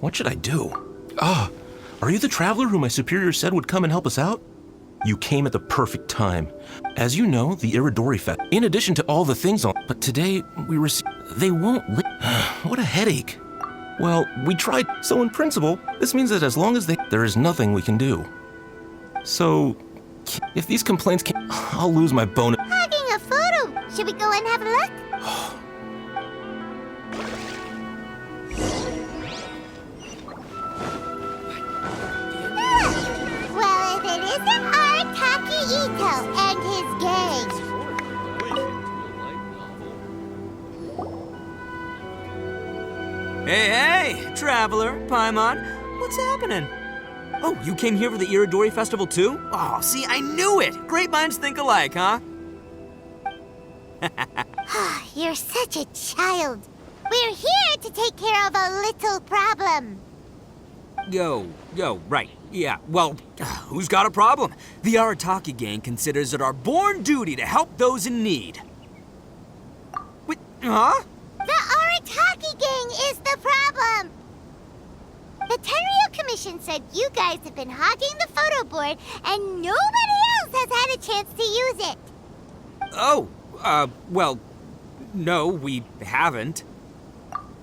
What should I do? Are you the traveler who my superior said would come and help us out? You came at the perfect time. As you know, the Iridori Fest, in addition to all the things on, but today we received, they won't what a headache. Well, we tried, so in principle, this means that as long as there is nothing we can do. So, if these complaints can't, I'll lose my bonus. Hugging a photo! Should we go and have a look? Well, if it isn't Arataki Ito and his gang. Hey, traveler, Paimon, what's happening? Oh, you came here for the Iridori Festival too? Oh, see, I knew it! Great minds think alike, huh? You're such a child. We're here to take care of a little problem. Yo, right. Yeah, well, who's got a problem? The Arataki gang considers it our born duty to help those in need. Wait, huh? The Arataki gang is the problem. The Tenryo Commission said you guys have been hogging the photo board and nobody else has had a chance to use it. Oh, well, no, we haven't.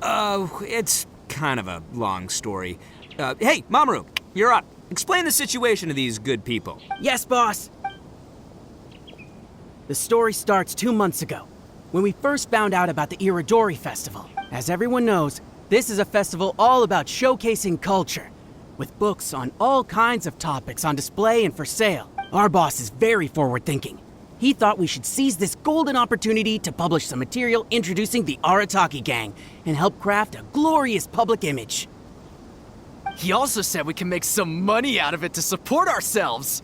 It's kind of a long story. Hey, Mamoru, you're up. Explain the situation to these good people. Yes, boss. The story starts 2 months ago, when we first found out about the Iridori Festival. As everyone knows, this is a festival all about showcasing culture, with books on all kinds of topics on display and for sale. Our boss is very forward-thinking. He thought we should seize this golden opportunity to publish some material introducing the Arataki gang and help craft a glorious public image. He also said we can make some money out of it to support ourselves.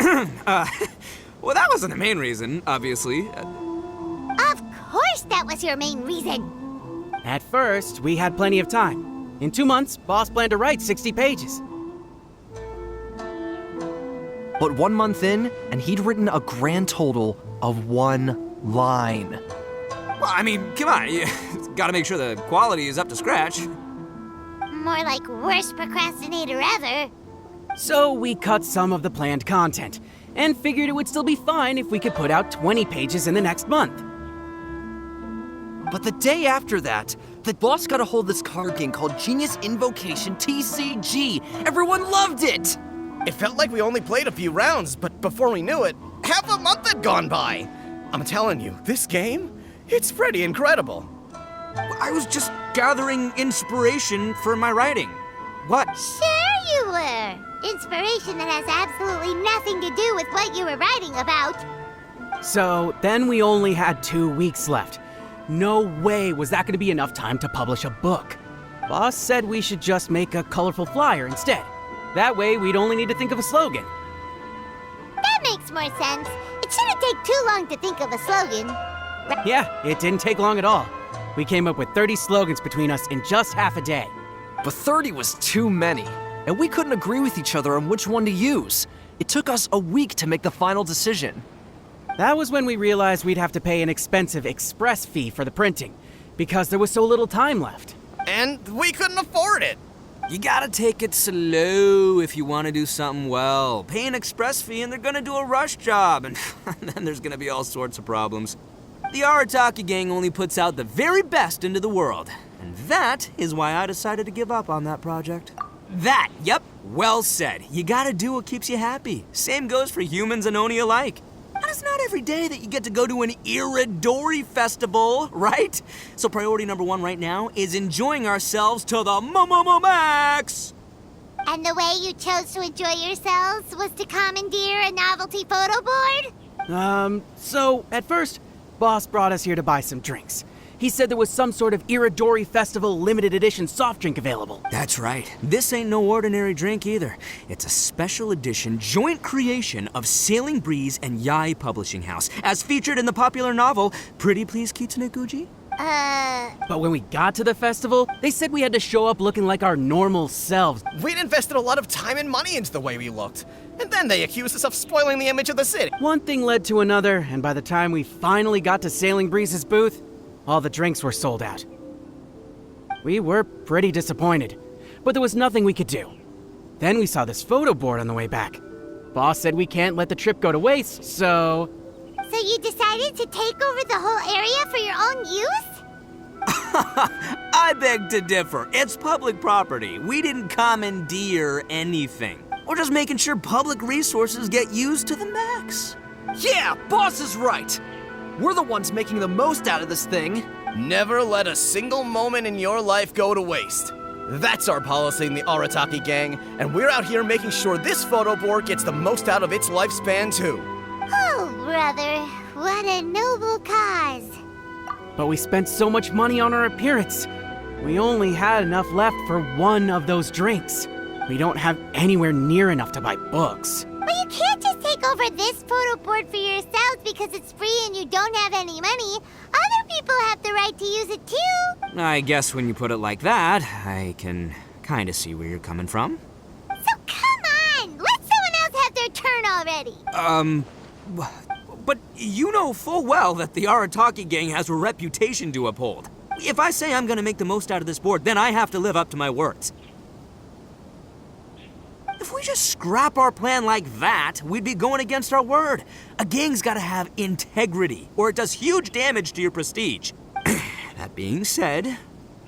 Well, that wasn't the main reason, obviously. Of course that was your main reason. At first, we had plenty of time. In 2 months, boss planned to write 60 pages. But 1 month in, and he'd written a grand total of 1 line. Well, I mean, come on, you gotta make sure the quality is up to scratch. More like worst procrastinator ever. So we cut some of the planned content, and figured it would still be fine if we could put out 20 pages in the next month. But the day after that, the boss got a hold of this card game called Genius Invocation TCG. Everyone loved it! It felt like we only played a few rounds, but before we knew it, half a month had gone by. I'm telling you, this game, it's pretty incredible. I was just gathering inspiration for my writing. What? Sure you were. Inspiration that has absolutely nothing to do with what you were writing about. So then we only had 2 weeks left. No way was that going to be enough time to publish a book. Boss said we should just make a colorful flyer instead. That way we'd only need to think of a slogan. That makes more sense. It shouldn't take too long to think of a slogan. Yeah, it didn't take long at all. We came up with 30 slogans between us in just half a day. But 30 was too many, and we couldn't agree with each other on which one to use. It took us a week to make the final decision. That was when we realized we'd have to pay an expensive express fee for the printing, because there was so little time left. And we couldn't afford it. You gotta take it slow if you want to do something well. Pay an express fee and they're gonna do a rush job, and then there's gonna be all sorts of problems. The Arataki gang only puts out the very best into the world, and that is why I decided to give up on that project. That, yep, well said. You gotta do what keeps you happy. Same goes for humans and Oni alike. And it's not every day that you get to go to an Iridori festival, right? So priority number 1 right now is enjoying ourselves to the max! And the way you chose to enjoy yourselves was to commandeer a novelty photo board? So at first, boss brought us here to buy some drinks. He said there was some sort of Iridori Festival limited edition soft drink available. That's right. This ain't no ordinary drink either. It's a special edition joint creation of Sailing Breeze and J.A.G Publishing House, as featured in the popular novel Pretty Please Kitsune Guji. But when we got to the festival, they said we had to show up looking like our normal selves. We'd invested a lot of time and money into the way we looked. And then they accused us of spoiling the image of the city. One thing led to another, and by the time we finally got to Sailing Breeze's booth, all the drinks were sold out. We were pretty disappointed, but there was nothing we could do. Then we saw this photo board on the way back. Boss said we can't let the trip go to waste, so... So you decided to take over the whole area for your own use? I beg to differ. It's public property. We didn't commandeer anything. We're just making sure public resources get used to the max. Yeah, boss is right. We're the ones making the most out of this thing. Never let a single moment in your life go to waste. That's our policy in the Arataki gang, and we're out here making sure this photo board gets the most out of its lifespan too. Oh, brother, what a noble cause. But we spent so much money on our appearance. We only had enough left for one of those drinks. We don't have anywhere near enough to buy books. But you can't just take over this photo board for yourselves because it's free and you don't have any money. Other people have the right to use it too. I guess when you put it like that, I can kind of see where you're coming from. So come on, let someone else have their turn already. But you know full well that the Arataki gang has a reputation to uphold. If I say I'm gonna make the most out of this board, then I have to live up to my words. If we just scrap our plan like that, we'd be going against our word. A gang's gotta have integrity, or it does huge damage to your prestige. That being said,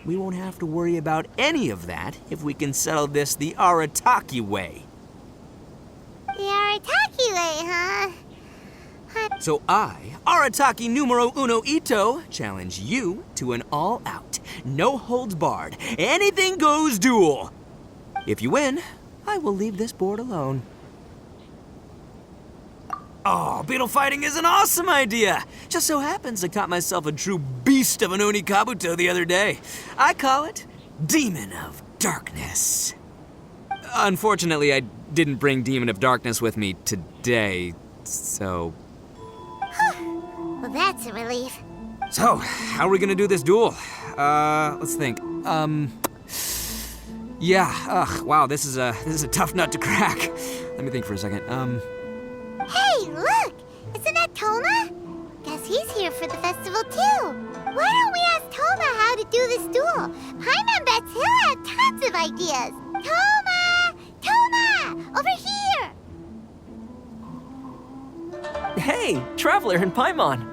we won't have to worry about any of that if we can settle this the Arataki way. The Arataki way, huh? So I, Arataki numero uno Ito, challenge you to an all-out, no-holds-barred, anything-goes duel. If you win, I will leave this board alone. Oh, beetle fighting is an awesome idea! Just so happens I caught myself a true beast of an Onikabuto the other day. I call it Demon of Darkness. Unfortunately, I didn't bring Demon of Darkness with me today, so... Well, that's a relief. So, how are we gonna do this duel? Let's think. Wow, this is a tough nut to crack. Let me think for a second. Hey, look! Isn't that Toma? Guess he's here for the festival too. Why don't we ask Toma how to do this duel? Paimon bets he'll have tons of ideas. Toma! Toma! Over here! Hey, Traveler and Paimon.